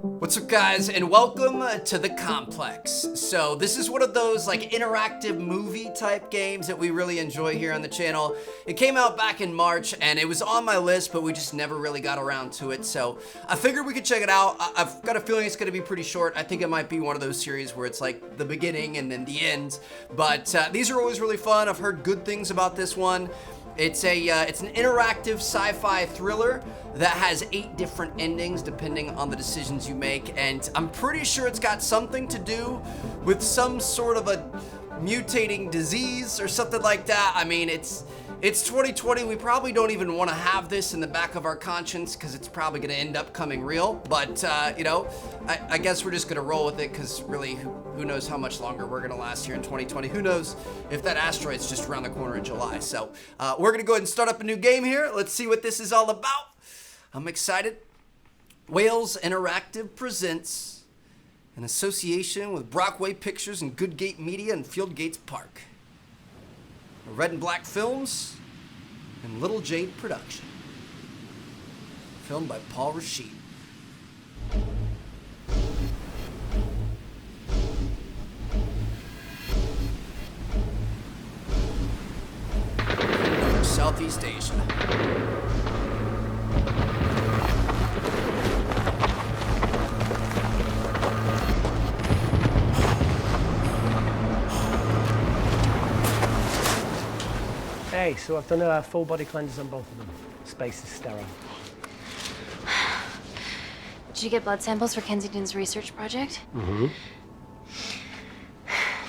What's up, guys, and welcome to the Complex. So this is one of those like interactive movie type games that we really enjoy here on the channel. It came out back in March and it was on my list, but we just never really got around to it. So I figured we could check it out. I've got a feeling it's going to be pretty short. I think it might be one of those series where it's like the beginning and then the end. But these are always really fun. I've heard good things about this one. It's an interactive sci-fi thriller that has 8 different endings depending on the decisions you make, and I'm pretty sure it's got something to do with some sort of a mutating disease or something like that. I mean, it's 2020. We probably don't even want to have this in the back of our conscience because it's probably going to end up coming real. But you know, I guess we're just going to roll with it because really, who knows how much longer we're going to last here in 2020? Who knows if that asteroid's just around the corner in July? So we're going to go ahead and start up a new game here. Let's see what this is all about. I'm excited. Wales Interactive presents an association with Brockway Pictures and Goodgate Media and Fieldgates Park. Red and Black Films and Little Jade Production. Filmed by Paul Rashid. Southeast Asia. Hey, so I've done a full body cleanse on both of them. Space is sterile. Did you get blood samples for Kensington's research project? Mm-hmm.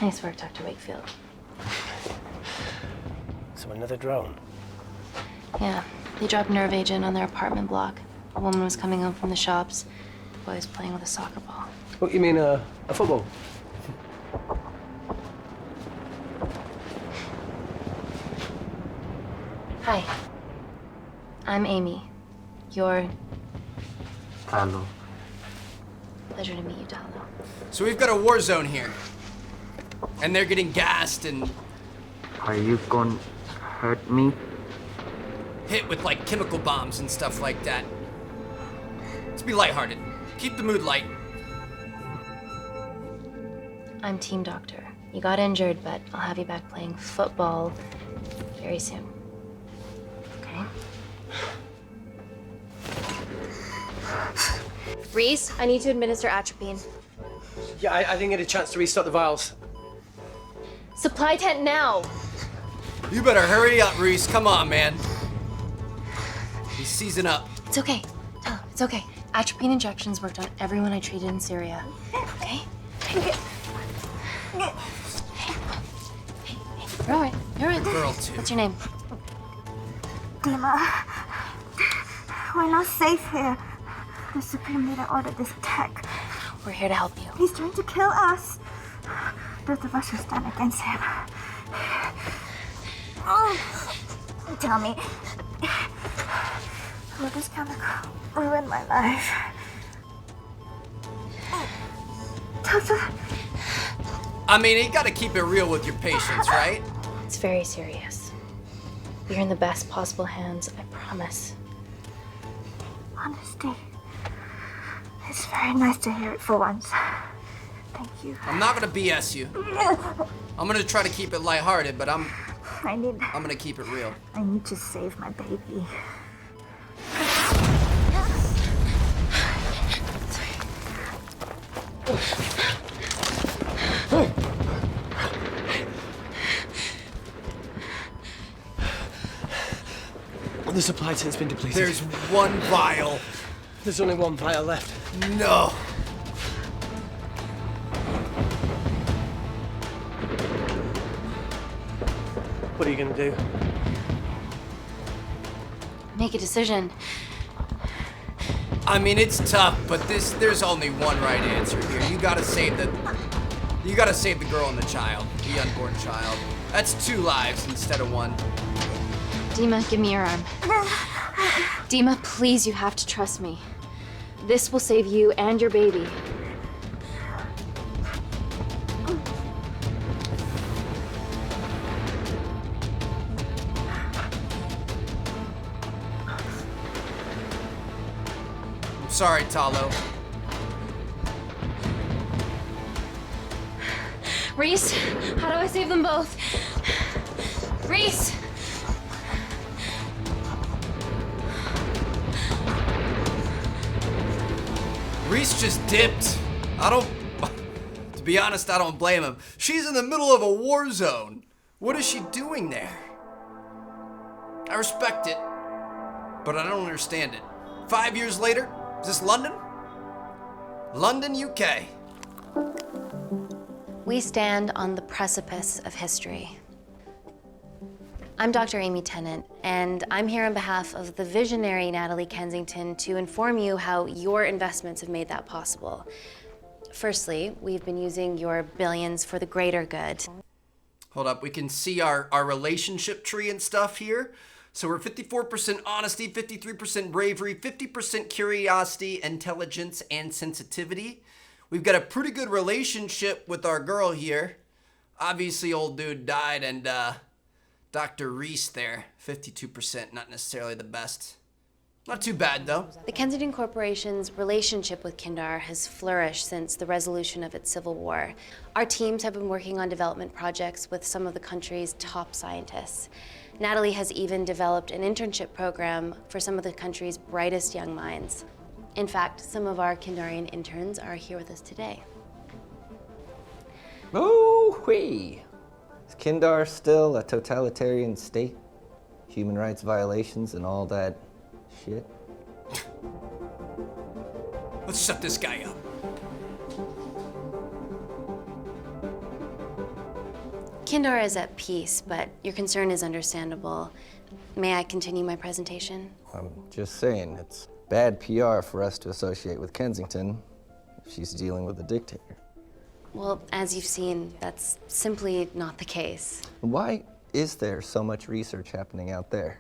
Nice work, Dr. Wakefield. So another drone. Yeah, they dropped nerve agent on their apartment block. A woman was coming home from the shops. The boy was playing with a soccer ball. What, you mean a football? Hi. I'm Amy. You're... Hello. Pleasure to meet you, Talo. So we've got a war zone here. And they're getting gassed and Are you gonna hurt me? hit with like chemical bombs and stuff like that. Let's be lighthearted. Keep the mood light. I'm team doctor. You got injured, but I'll have you back playing football very soon. Okay? Reese, I need to administer atropine. Yeah, I didn't get a chance to restock the vials. Supply tent now! You better hurry up, Reese. Come on, man. He's seizing up. It's okay. Tell him, it's okay. Atropine injections worked on everyone I treated in Syria. Okay? You're all right. You're all right. Girl, too. What's your name? Dima, we're not safe here. The Supreme Leader ordered this attack. We're here to help you. He's trying to kill us. Both of us will stand against him. Oh, tell me, will this chemical ruin my life? Doctor, I mean, you gotta keep it real with your patients, right? It's very serious. You're in the best possible hands, I promise. honesty. It's very nice to hear it for once. Thank you. I'm not gonna BS you. I'm gonna try to keep it lighthearted, but I'm I'm gonna keep it real. I need to save my baby. The supply tent's been depleted. There's one vial. There's only one vial left. No. What are you gonna do? Make a decision. I mean, it's tough, but there's only one right answer here. You gotta save the girl and the child, the unborn child. That's 2 lives instead of 1. Dima, give me your arm. Dima, please, you have to trust me. This will save you and your baby. Sorry, Talo. Reese, how do I save them both? Reese! Reese just dipped. To be honest, I don't blame him. She's in the middle of a war zone. What is she doing there? I respect it, but I don't understand it. 5 years later, is this London? London, UK. We stand on the precipice of history. I'm Dr. Amy Tennant, and I'm here on behalf of the visionary Natalie Kensington to inform you how your investments have made that possible. Firstly, we've been using your billions for the greater good. Hold up, we can see our relationship tree and stuff here. So we're 54% honesty, 53% bravery, 50% curiosity, intelligence, and sensitivity. We've got a pretty good relationship with our girl here. Obviously, old dude died, and Dr. Reese there, 52%, not necessarily the best. Not too bad, though. The Kensington Corporation's relationship with Kindar has flourished since the resolution of its civil war. Our teams have been working on development projects with some of the country's top scientists. Natalie has even developed an internship program for some of the country's brightest young minds. In fact, some of our Kindarian interns are here with us today. Oh-wee! Is Kindar still a totalitarian state? Human rights violations and all that shit? Let's shut this guy up. Kindar is at peace, but your concern is understandable. May I continue my presentation? I'm just saying, it's bad PR for us to associate with Kensington if she's dealing with a dictator. Well, as you've seen, that's simply not the case. Why is there so much research happening out there?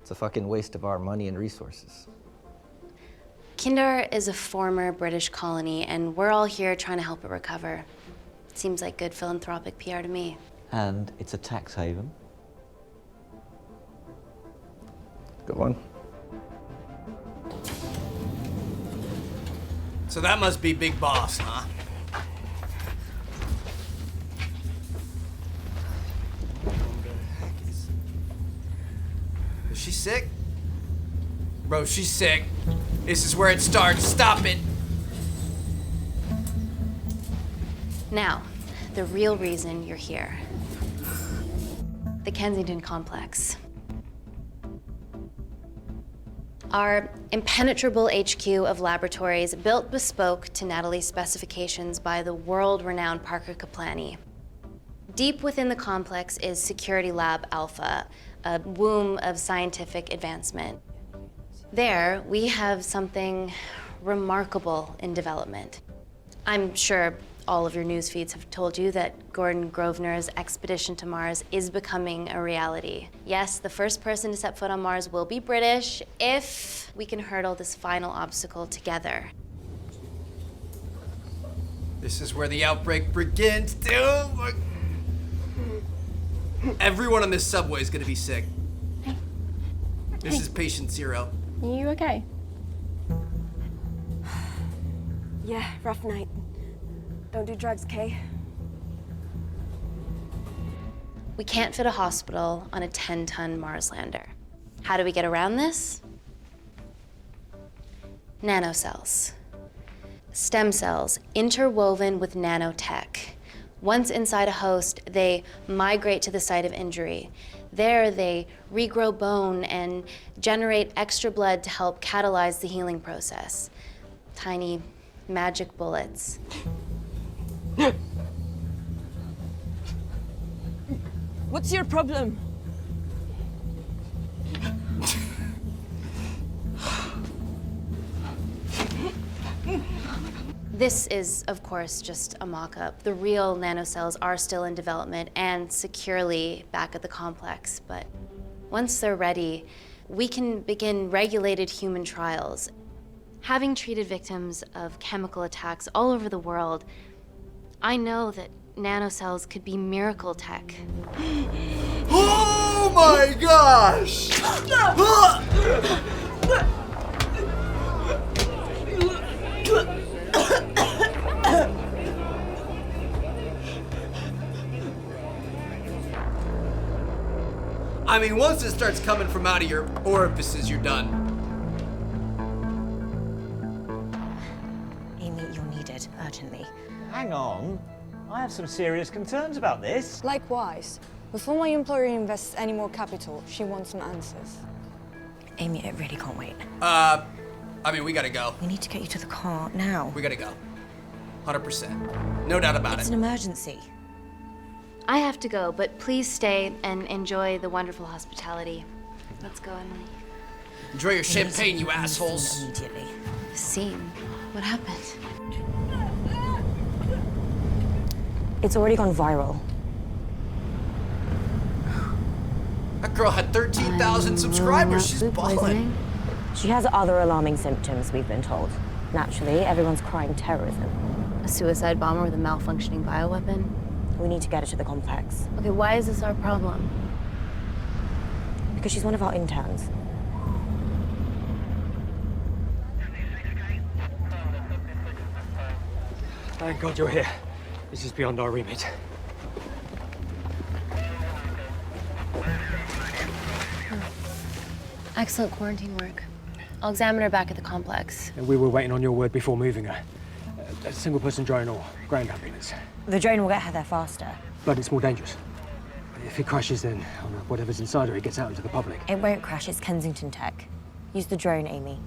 It's a fucking waste of our money and resources. Kindar is a former British colony, and we're all here trying to help it recover. Seems like good philanthropic PR to me. And it's a tax haven. Go on. So that must be Big Boss, huh? Is she sick? Bro, she's sick. This is where it starts. Stop it. Now, the real reason you're here. The Kensington Complex. Our impenetrable HQ of laboratories built bespoke to Natalie's specifications by the world-renowned Parker Kaplani. Deep within the complex is Security Lab Alpha, a womb of scientific advancement. There, we have something remarkable in development. I'm sure all of your news feeds have told you that Gordon Grosvenor's expedition to Mars is becoming a reality. Yes, the first person to set foot on Mars will be British if we can hurdle this final obstacle together. This is where the outbreak begins, dude. Everyone on this subway is gonna be sick. Hey. This is patient zero. Are you okay? Yeah, rough night. Don't do drugs, Kay. We can't fit a hospital on a 10-ton Mars lander. How do we get around this? Nanocells. Stem cells interwoven with nanotech. Once inside a host, they migrate to the site of injury. There, they regrow bone and generate extra blood to help catalyze the healing process. Tiny magic bullets. What's your problem? This is, of course, just a mock-up. The real nanocells are still in development and securely back at the complex, but once they're ready, we can begin regulated human trials. Having treated victims of chemical attacks all over the world, I know that nanocells could be miracle tech. Oh my gosh! I mean, once it starts coming from out of your orifices, you're done. Amy, you're needed urgently. Hang on. I have some serious concerns about this. Likewise. Before my employer invests any more capital, she wants some answers. Amy, it really can't wait. I mean, we gotta go. We need to get you to the car now. We gotta go. 100%. No doubt about It's it. an emergency. I have to go, but please stay and enjoy the wonderful hospitality. Let's go, Emily. Enjoy your champagne, you assholes. Immediately. The scene. What happened? It's already gone viral. That girl had 13,000 subscribers. She's Food balling. poisoning. She has other alarming symptoms, we've been told. Naturally, everyone's crying terrorism. A suicide bomber with a malfunctioning bioweapon? We need to get her to the complex. Okay, why is this our problem? Because she's one of our interns. Thank God you're here. This is beyond our remit. Excellent quarantine work. I'll examine her back at the complex. And we were waiting on your word before moving her. A single-person drone or ground ambulance. The drone will get her there faster. But it's more dangerous. If it crashes, then whatever's inside her, it gets out into the public. It won't crash, it's Kensington tech. Use the drone, Amy.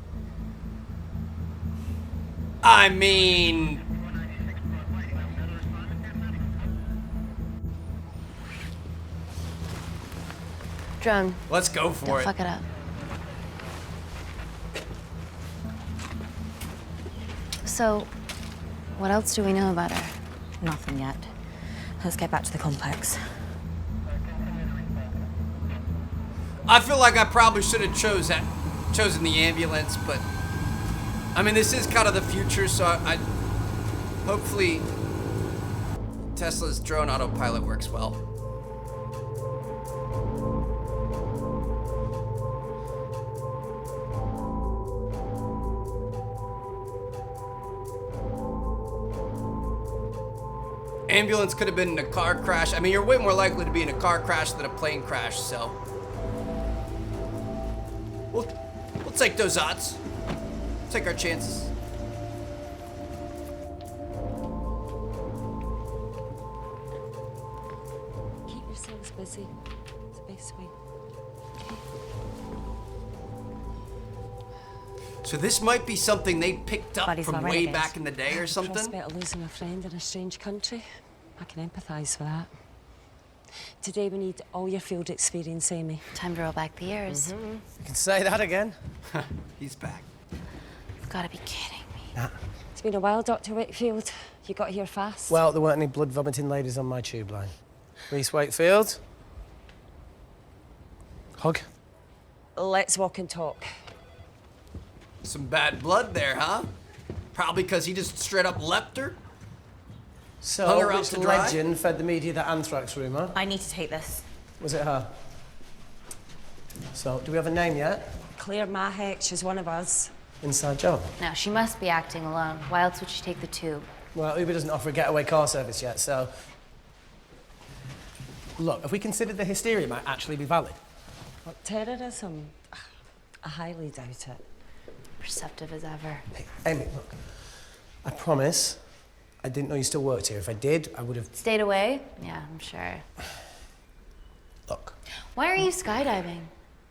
I mean... Drone. Let's go for Don't it. fuck it up. So, what else do we know about her? Nothing yet. Let's get back to the complex. I feel like I probably should have chosen the ambulance, but I mean, this is kind of the future, so I hopefully Tesla's drone autopilot works well. Ambulance could have been in a car crash. I mean, you're way more likely to be in a car crash than a plane crash, so we'll take those odds. Take our chances. Keep yourselves busy. It's the best way. So this might be something they picked up Buddy's from not way renegade. back in the day or something. Prospect of losing a friend in a strange country. I can empathise with that. Today we need all your field experience, Amy. Time to roll back the years. You can say that again. He's back. You've got to be kidding me. It's been a while, Dr. Wakefield. You got here fast. Well, there weren't any blood-vomiting ladies on my tube line. Reese Wakefield. Hug. Let's walk and talk. Some bad blood there, huh? Probably because he just straight up leapt her. Hung So, her out which to dry? legend fed the media that anthrax rumour? I need to take this. Was it her? So, do we have a name yet? Claire Mahek, she's one of us. Inside job. Now, she must be acting alone. Why else would she take the tube? Well, Uber doesn't offer a getaway car service yet, so... Look, if we consider the hysteria might actually be valid. What, terrorism? I highly doubt it. Perceptive as ever. Hey, Amy, look. I promise I didn't know you still worked here. If I did, I would have... Stayed away? Yeah, I'm sure. Look. Why are you skydiving?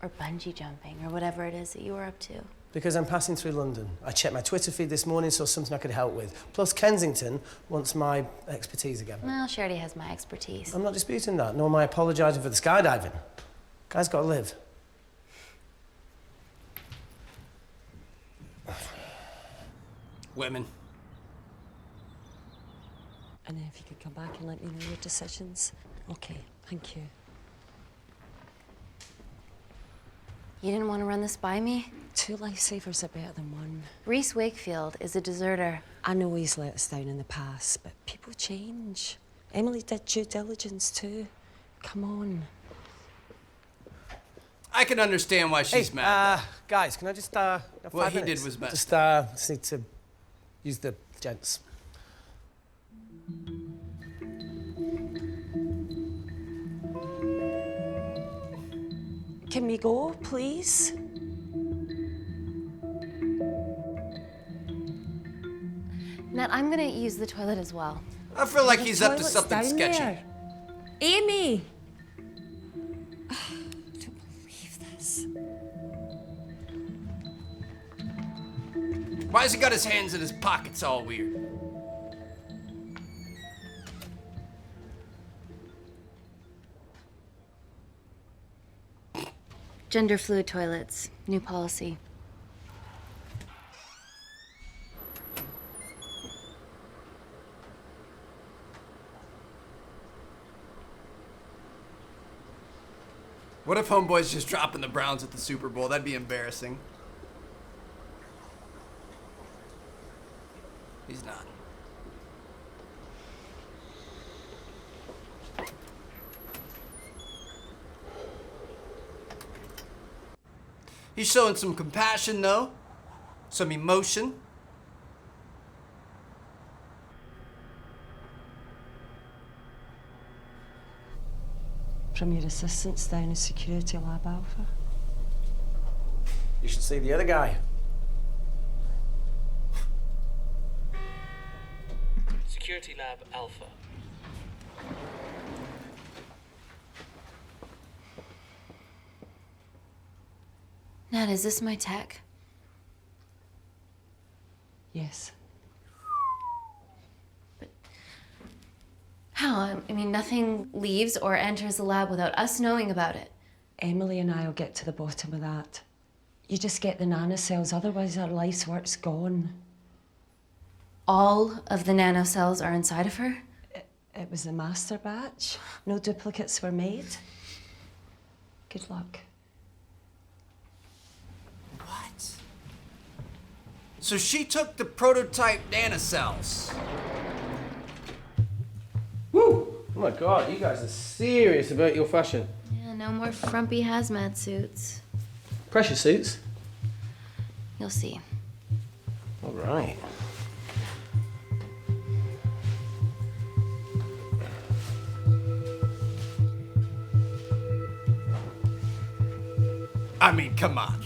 Or bungee jumping, or whatever it is that you were up to? Because I'm passing through London. I checked my Twitter feed this morning, saw something I could help with. Plus, Kensington wants my expertise again. Well, she already has my expertise. I'm not disputing that, nor am I apologising for the skydiving. Guy's got to live. Women. And if you could come back and let me know your decisions. Okay, thank you. You didn't want to run this by me? 2 lifesavers are better than 1. Reese Wakefield is a deserter. I know he's let us down in the past, but people change. Emily did due diligence too. Come on. I can understand why she's mad. Guys, can I just, have What 5 he did minutes? was mess. Just need to use the gents. Can we go, please? Nat, I'm gonna use the toilet as well. I feel like The he's up to toilet's something down sketchy. there. Amy! I don't believe this. Why has he got his hands in his pockets all weird? Gender fluid toilets, new policy. What if Homeboy's just dropping the Browns at the Super Bowl? That'd be embarrassing. He's not. He's showing some compassion, though. Some emotion. From your assistants down in Security Lab Alpha. You should see the other guy. Security Lab Alpha. Nat, is this my tech? Yes. How? I mean, nothing leaves or enters the lab without us knowing about it. Emily and I will get to the bottom of that. You just get the nanocells, otherwise our life's work's gone. All of the nanocells are inside of her? It was a master batch. No duplicates were made. Good luck. What? So she took the prototype nanocells. Woo! Oh my god, you guys are serious about your fashion. Yeah, no more frumpy hazmat suits. Pressure suits? You'll see. All right. I mean, come on.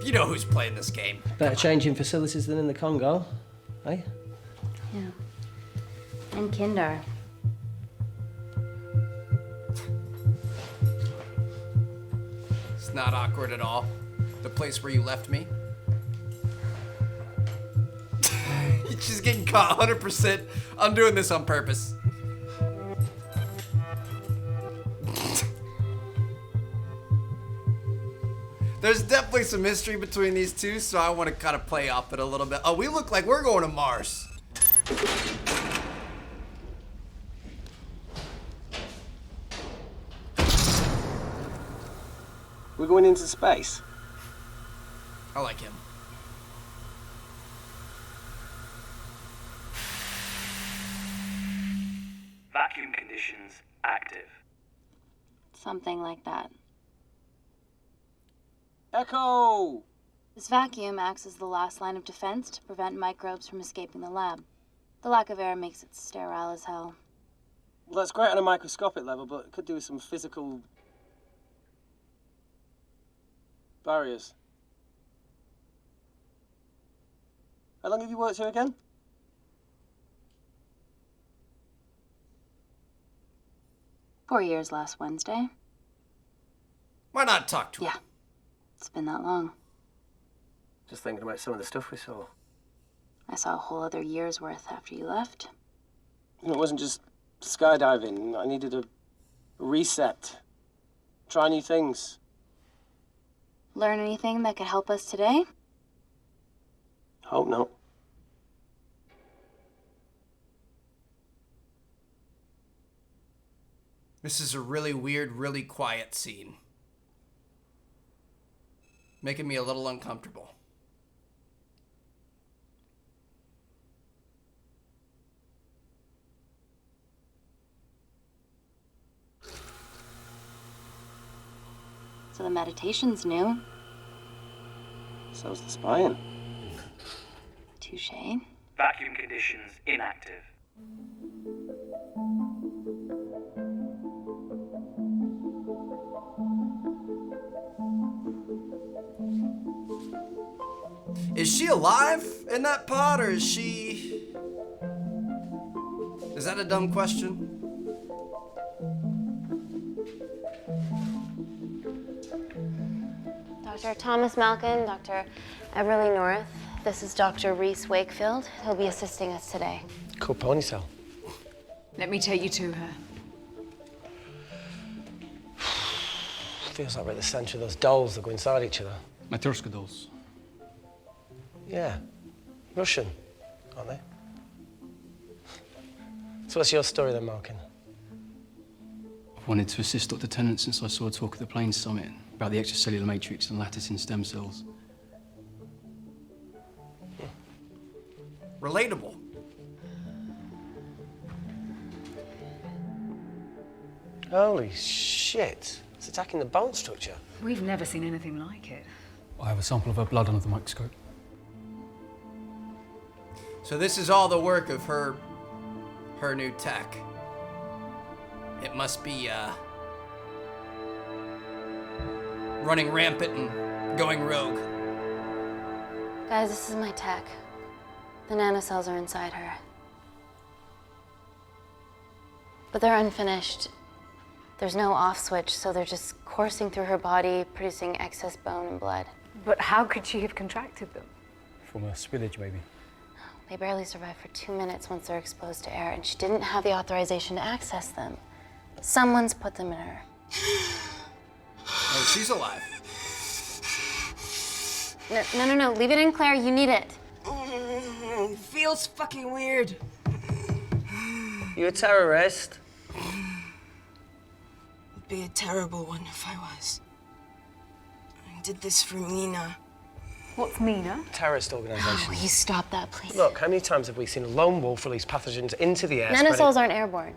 You know who's playing this game. Better changing facilities than in the Congo, eh? Yeah. And Kindar. It's not awkward at all. The place where you left me. She's getting caught 100%. I'm doing this on purpose. There's definitely some history between these two, so I want to kind of play off it a little bit. Oh, we look like we're going to Mars. We're going into space. I like him. Vacuum conditions active. Something like that. Echo! This vacuum acts as the last line of defense to prevent microbes from escaping the lab. The lack of air makes it sterile as hell. Well, that's great on a microscopic level, but it could do with some physical barriers. How long have you worked here again? "4 years last Wednesday." Why not talk to him? Yeah. It's been that long. Just thinking about some of the stuff we saw. I saw a whole other year's worth after you left. It wasn't just skydiving. I needed a reset. Try new things. Learn anything that could help us today? Hope not. This is a really weird, really quiet scene. Making me a little uncomfortable. So the meditation's new. So's the spying. Touche. Vacuum conditions inactive. Is she alive in that pod, or is she... Is that a dumb question? Dr. Thomas Malkin, Dr. Everly North. This is Dr. Reese Wakefield. He'll be assisting us today. Cool ponytail. Let me take you to her. Feels like we're at the centre of those dolls that go inside each other. Matryoshka dolls. Yeah. Russian, aren't they? So what's your story then, Malkin? I've wanted to assist Dr. Tennant since I saw a talk at the Plains Summit about the extracellular matrix and lattice in stem cells. Relatable. Holy shit. It's attacking the bone structure. We've never seen anything like it. I have a sample of her blood under the microscope. So this is all the work of her new tech. It must be running rampant and going rogue. Guys, this is my tech. The nanocells are inside her. But they're unfinished. There's no off switch, so they're just coursing through her body, producing excess bone and blood. But how could she have contracted them? From a spillage, maybe. They barely survive for 2 minutes once they're exposed to air, and she didn't have the authorization to access them. Someone's put them in her. Oh, she's alive. No. Leave it in, Claire. You need it. Feels fucking weird. You a terrorist? Would be a terrible one if I was. I did this for Mina. What's Mina? Terrorist organisation. Will you stop that, please? Look, how many times have we seen a lone wolf release pathogens into the air? Nanocells aren't airborne.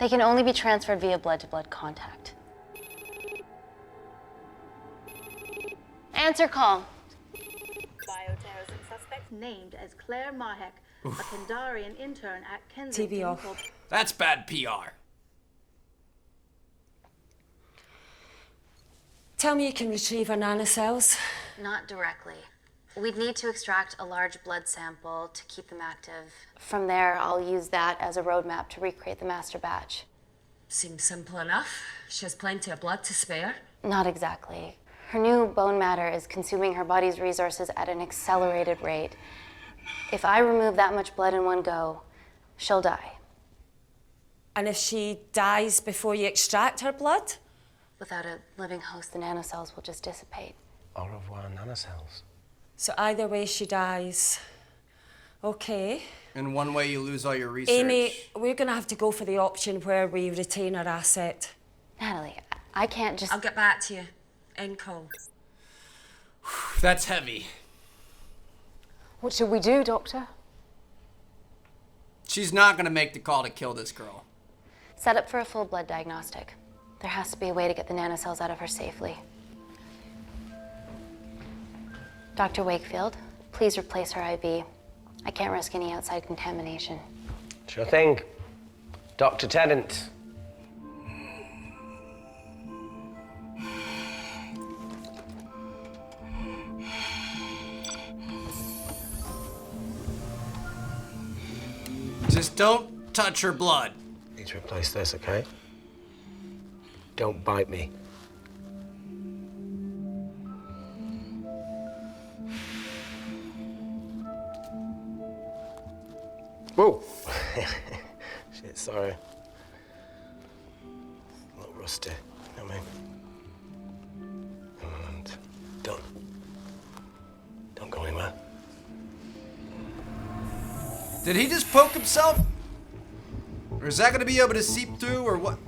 They can only be transferred via blood-to-blood contact. Answer call. Bioterrorism suspect named as Claire Mahek, a Kandarian intern at Kensington. TV off. That's bad PR. Tell me you can retrieve our nanocells. Not directly. We'd need to extract a large blood sample to keep them active. From there, I'll use that as a roadmap to recreate the master batch. Seems simple enough. She has plenty of blood to spare. Not exactly. Her new bone matter is consuming her body's resources at an accelerated rate. If I remove that much blood in one go, she'll die. And if she dies before you extract her blood? Without a living host, the nanocells will just dissipate. Au revoir, nanocells. So either way, she dies. Okay. In one way, you lose all your research. Amy, we're gonna have to go for the option where we retain our asset. Natalie, I can't just... I'll get back to you. End call. That's heavy. What should we do, Doctor? She's not gonna make the call to kill this girl. Set up for a full blood diagnostic. There has to be a way to get the nanocells out of her safely. Dr. Wakefield, please replace her IV. I can't risk any outside contamination. Sure thing. Dr. Tennant. Just don't touch her blood. Need to replace this, okay? Don't bite me. Whoa! Shit, sorry. A little rusty, you know what I mean? And don't go anywhere. Did he just poke himself? Or is that gonna be able to seep through, or what?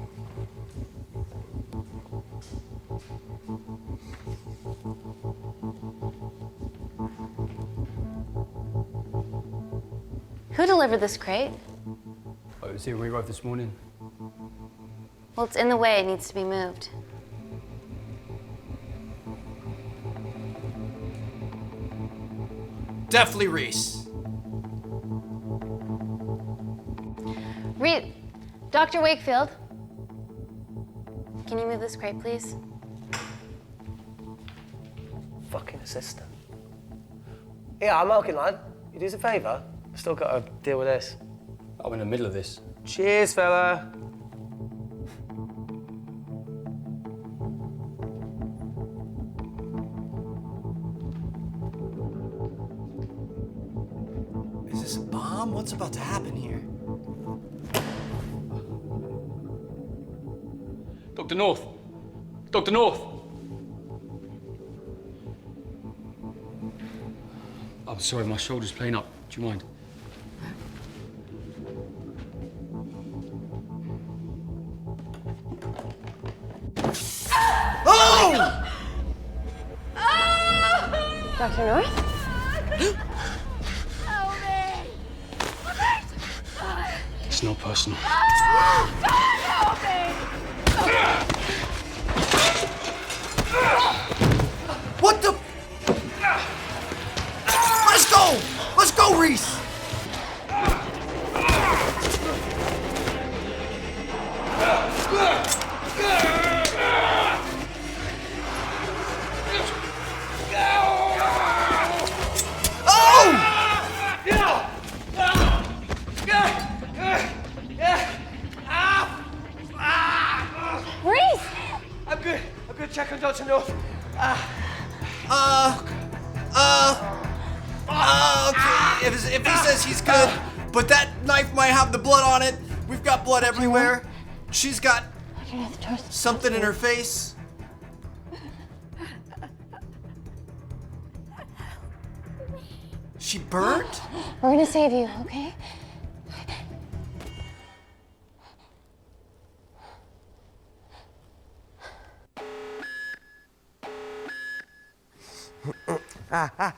Who delivered this crate? Oh, it was here when we arrived this morning. Well, it's in the way. It needs to be moved. Definitely Reese. Dr. Wakefield, can you move this crate, please? fucking assistant. Yeah, I'm working, lad. You do us a favour? I've still got to deal with this. I'm in the middle of this. Cheers, fella. Is this a bomb? What's about to happen here? Dr. North! Dr. North! I'm sorry, my shoulder's playing up. Do you mind? Oh! Dr. North? It's not personal. What the? Let's go! Let's go, Reese! I'm good. Check on Dr. North. Okay. If he says he's good, but that knife might have the blood on it. We've got blood everywhere. She's got something in her face. She burned? We're gonna save you, okay? I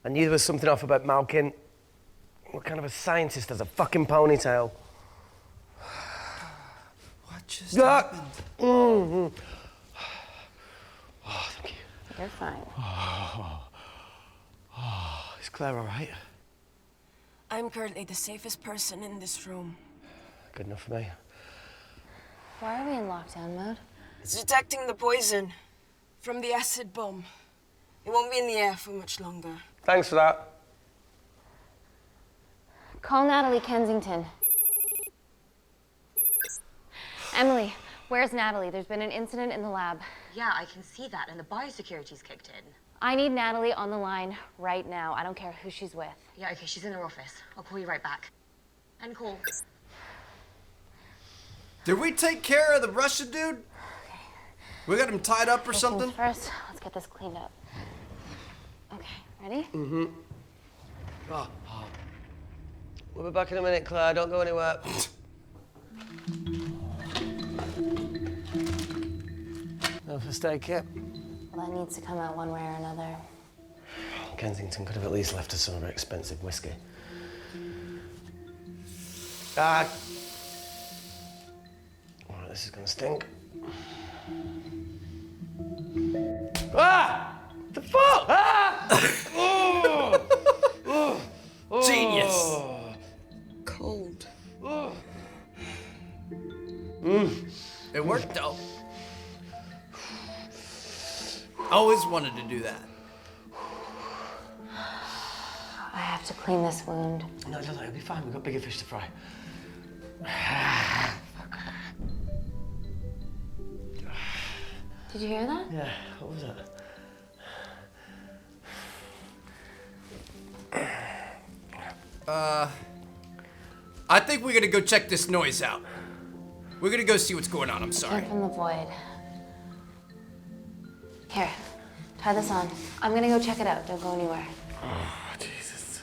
knew there was something off about Malkin. What kind of a scientist has a fucking ponytail? What just happened? Oh, thank you. You're fine. Is Claire all right? I'm currently the safest person in this room. Good enough for me. Why are we in lockdown mode? It's detecting the poison from the acid bomb. It won't be in the air for much longer. Thanks for that. Call Natalie Kensington. Emily, where's Natalie? There's been an incident in the lab. Yeah, I can see that, and the biosecurity's kicked in. I need Natalie on the line right now. I don't care who she's with. Yeah, okay, she's in her office. I'll call you right back. End call. Did we take care of the Russian dude? Okay. We got him tied up or something? First, let's get this cleaned up. Okay, ready? Mm-hmm. We'll be back in a minute, Claire. Don't go anywhere. No first aid kit? Well, that needs to come out one way or another. Kensington could have at least left us some of her expensive whiskey. All right, this is gonna stink. The fuck? Genius. Cold. It worked though. Always wanted to do that. I have to clean this wound. No, it'll be fine. We've got bigger fish to fry. Did you hear that? Yeah, what was that? I think we're gonna go check this noise out. We're gonna go see what's going on. I'm sorry. Came from the void. Here, try this on. I'm gonna go check it out. Don't go anywhere. Oh, Jesus.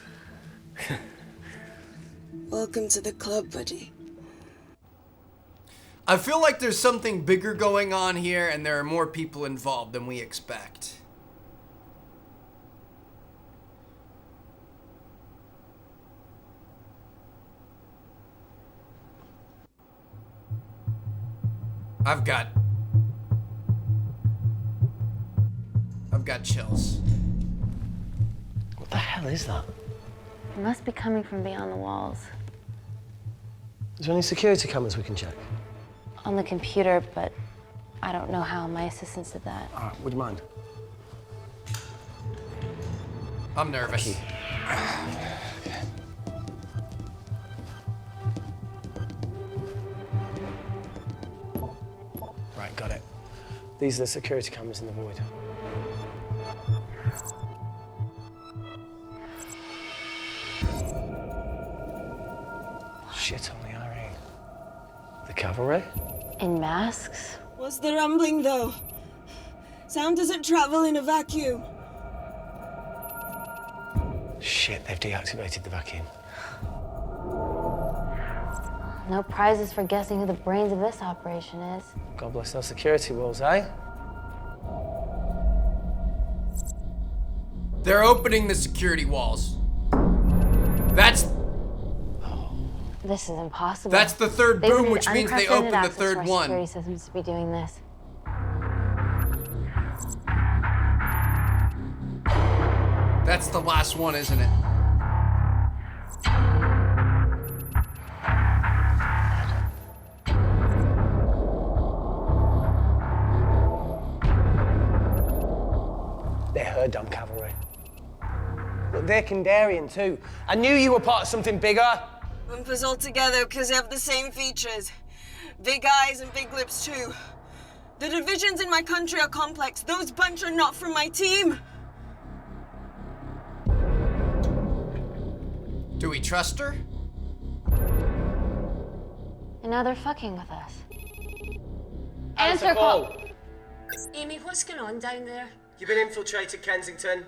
Welcome to the club, buddy. I feel like there's something bigger going on here, and there are more people involved than we expect. I've got chills. What the hell is that? It must be coming from beyond the walls. Is there any security cameras we can check? On the computer, but I don't know how. My assistants did that. All right, would you mind? I'm nervous. Right, got it. These are the security cameras in the void. Shit on the RE. The cavalry? In masks? What's the rumbling, though? Sound doesn't travel in a vacuum. Shit, they've deactivated the vacuum. No prizes for guessing who the brains of this operation is. God bless those security walls, eh? They're opening the security walls. That's... This is impossible. That's the third They would boom, need which means they opened the unprecedented third access to our one. security systems to be doing this. That's the last one, isn't it? They're her damn cavalry. Look, they're Kandarian too. I knew you were part of something bigger. Lump us all together because they have the same features. Big eyes and big lips too. The divisions in my country are complex. Those bunch are not from my team. Do we trust her? And now they're fucking with us. Answer call. Amy, what's going on down there? You've been infiltrated, Kensington.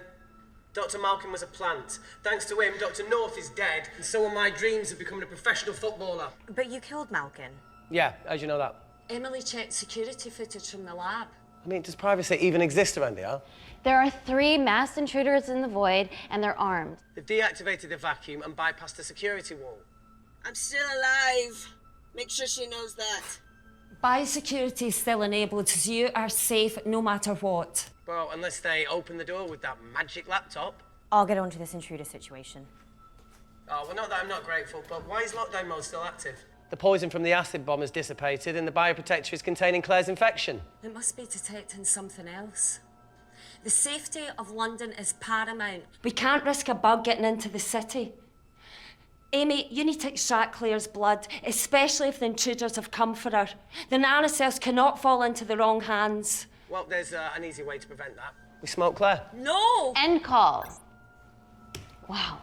Dr. Malcolm was a plant. Thanks to him, Dr. North is dead, and so are my dreams of becoming a professional footballer. But you killed Malcolm. Yeah, how'd you know that? Emily checked security footage from the lab. I mean, does privacy even exist around here? There are 3 masked intruders in the void, and they're armed. They've deactivated the vacuum and bypassed the security wall. I'm still alive. Make sure she knows that. Biosecurity is still enabled, so you are safe no matter what. Well, unless they open the door with that magic laptop. I'll get onto this intruder situation. Oh, well, not that I'm not grateful, but why is lockdown mode still active? The poison from the acid bomb has dissipated and the bioprotector is containing Claire's infection. It must be detecting something else. The safety of London is paramount. We can't risk a bug getting into the city. Amy, you need to extract Claire's blood, especially if the intruders have come for her. The nanocells cannot fall into the wrong hands. Well, there's an easy way to prevent that. We smoke Claire. No! End call. Wow.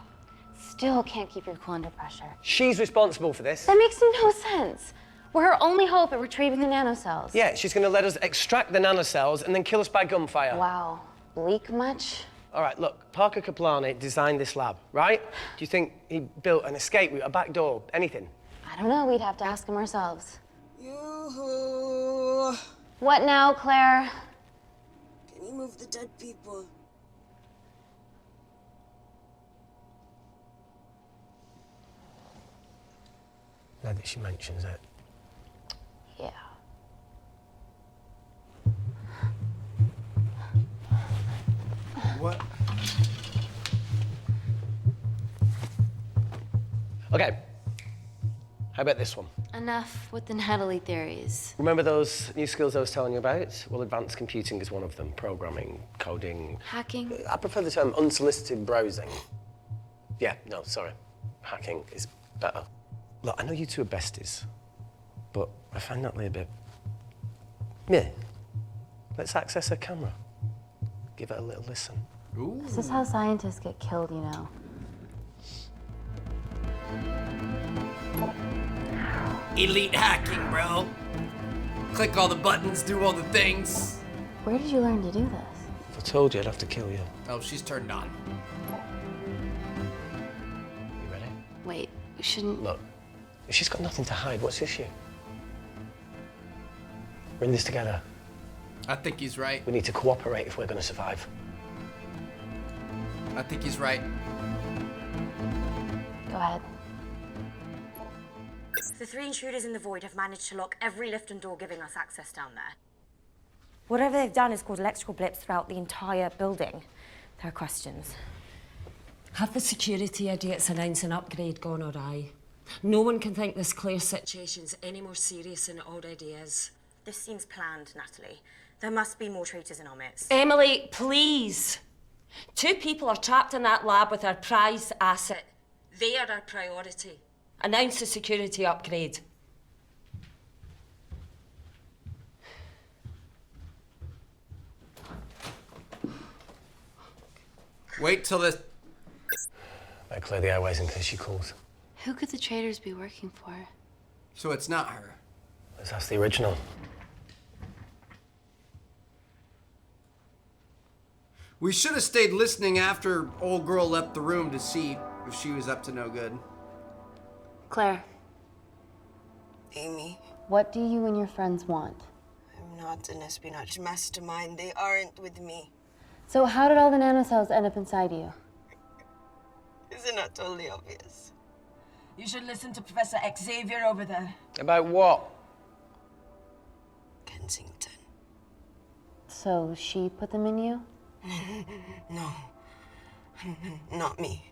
Still can't keep your cool under pressure. She's responsible for this. That makes no sense. We're her only hope at retrieving the nanocells. Yeah, she's going to let us extract the nanocells and then kill us by gunfire. Wow. Bleak much? All right, look, Parker Kaplani designed this lab, right? Do you think he built an escape route, a back door, anything? I don't know. We'd have to ask him ourselves. Yoo-hoo. What now, Claire? Can you move the dead people? Now that she mentions it. Yeah. What? Okay. How about this one? Enough with the Natalie theories. Remember those new skills I was telling you about? Well, advanced computing is one of them. Programming, coding. Hacking? I prefer the term unsolicited browsing. Yeah, no, sorry. Hacking is better. Look, I know you two are besties, but I find Natalie a bit... meh. Let's access her camera. Give it a little listen. Ooh. This is how scientists get killed, you know. Elite hacking, bro. Click all the buttons, do all the things. Where did you learn to do this? If I told you, I'd have to kill you. Oh, she's turned on. You ready? Wait, we shouldn't... Look, if she's got nothing to hide, what's the issue? We're in this together. I think he's right. We need to cooperate if we're going to survive. I think he's right. Go ahead. The 3 intruders in the void have managed to lock every lift and door giving us access down there. Whatever they've done has caused electrical blips throughout the entire building. There are questions. Have the security idiots announced an upgrade gone awry? No one can think this Claire situation's any more serious than it already is. This seems planned, Natalie. There must be more traitors in our midst. Emily, please. 2 people are trapped in that lab with our prized asset. They are our priority. Announce the security upgrade. Wait till this. Better clear the airways in case she calls. Who could the traitors be working for? So it's not her. Let's ask the original. We should have stayed listening after old girl left the room to see if she was up to no good. Claire, Amy, what do you and your friends want? I'm not an espionage mastermind. They aren't with me. So how did all the nanocells end up inside you? Isn't that totally obvious? You should listen to Professor Xavier over there. About what? Kensington. So she put them in you? No. Not me.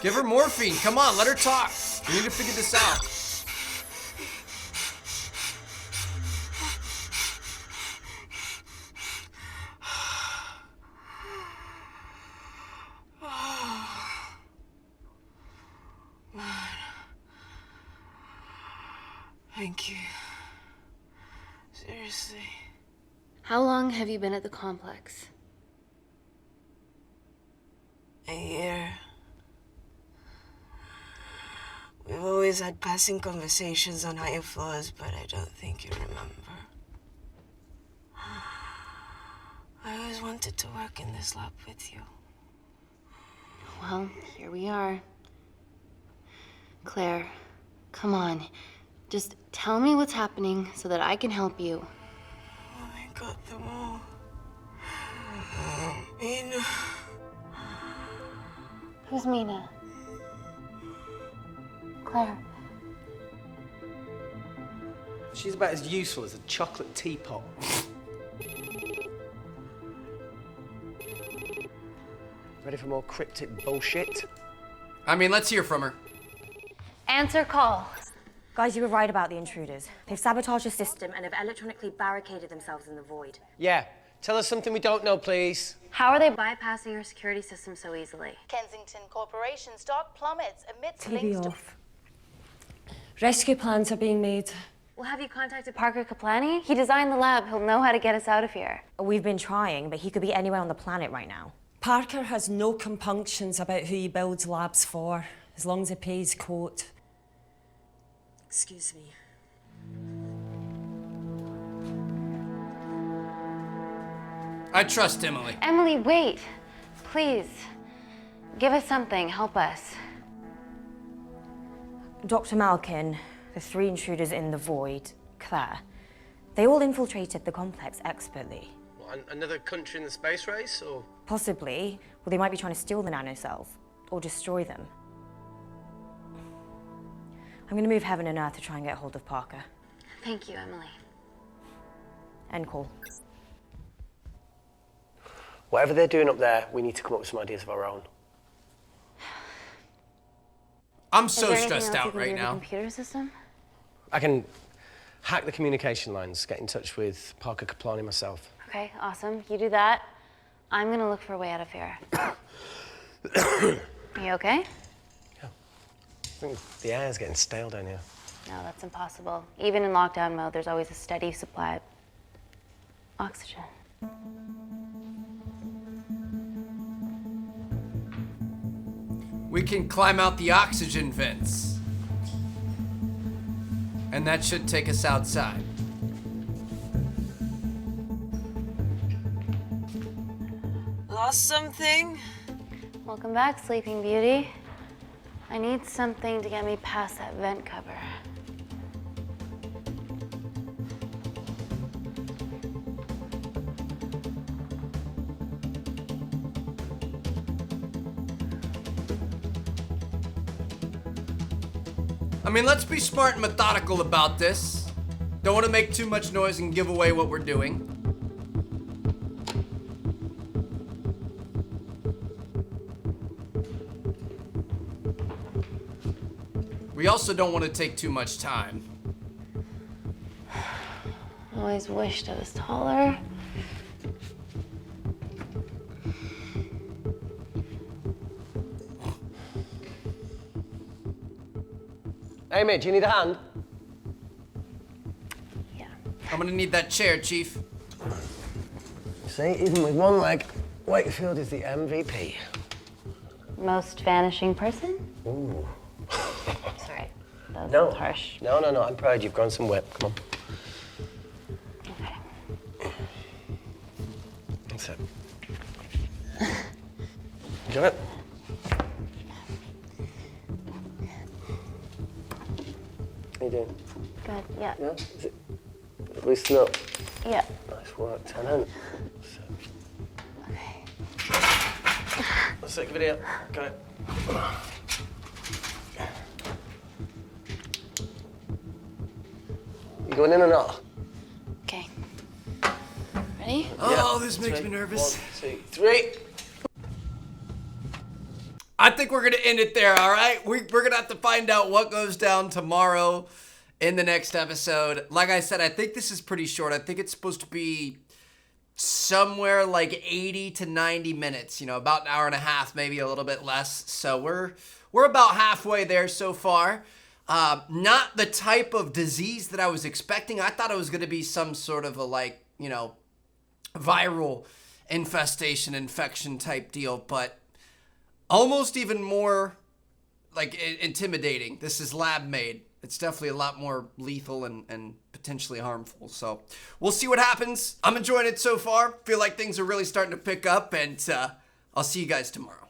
Give her morphine. Come on, let her talk. We need to figure this out. Thank you. Seriously. How long have you been at the complex? A year. We've always had passing conversations on higher floors, but I don't think you remember. I always wanted to work in this lab with you. Well, here we are. Claire, come on. Just tell me what's happening so that I can help you. I got them all. Mina. Who's Mina? Claire. She's about as useful as a chocolate teapot. Ready for more cryptic bullshit? I mean, let's hear from her. Answer call. Guys, you were right about the intruders. They've sabotaged the system and have electronically barricaded themselves in the void. Yeah. Tell us something we don't know, please. How are they bypassing your security system so easily? Kensington Corporation's stock plummets amidst TV links to... off. Rescue plans are being made. Well, have you contacted Parker Kaplani? He designed the lab. He'll know how to get us out of here. We've been trying, but he could be anywhere on the planet right now. Parker has no compunctions about who he builds labs for, as long as he pays quote. Excuse me. I trust Emily. Emily, wait. Please. Give us something. Help us. Dr. Malkin, the 3 intruders in the void, Claire, they all infiltrated the complex expertly. What, another country in the space race, or? Possibly. Well, they might be trying to steal the nanocells or destroy them. I'm going to move heaven and earth to try and get hold of Parker. Thank you, Emily. End call. Whatever they're doing up there, we need to come up with some ideas of our own. I'm so stressed out right now. Computer system? I can hack the communication lines, get in touch with Parker Kaplani myself. Okay, awesome. You do that. I'm gonna look for a way out of here. You okay? Yeah. I think the air's getting stale down here. No, that's impossible. Even in lockdown mode, there's always a steady supply of oxygen. We can climb out the oxygen vents. And that should take us outside. Lost something? Welcome back, Sleeping Beauty. I need something to get me past that vent cover. I mean, let's be smart and methodical about this. Don't want to make too much noise and give away what we're doing. We also don't want to take too much time. Always wished I was taller. Amy, do you need a hand? I'm gonna need that chair, Chief. See, even with one leg, Wakefield is the MVP. Most vanishing person? Ooh. Sorry, that No. was harsh. No, I'm proud you've grown some whip. Come on. Okay. That's it. Got it? How you doing? Good, yeah. Yeah? Is it loosen up? Yeah. Nice work, Tenant. Okay. Let's take a video. Got it. You going in or not? Okay. Ready? Oh, this makes me nervous. 1, 2, 3. I think we're gonna end it there, all right? We're gonna have to find out what goes down tomorrow in the next episode. Like I said, I think this is pretty short. I think it's supposed to be somewhere like 80 to 90 minutes, you know, about an hour and a half, maybe a little bit less. So we're about halfway there so far. Not the type of disease that I was expecting. I thought it was gonna be some sort of a, like, you know, viral infestation, infection type deal, but almost even more like intimidating. This is lab made. It's definitely a lot more lethal and potentially harmful. So we'll see what happens. I'm enjoying it so far. Feel like things are really starting to pick up, and I'll see you guys tomorrow.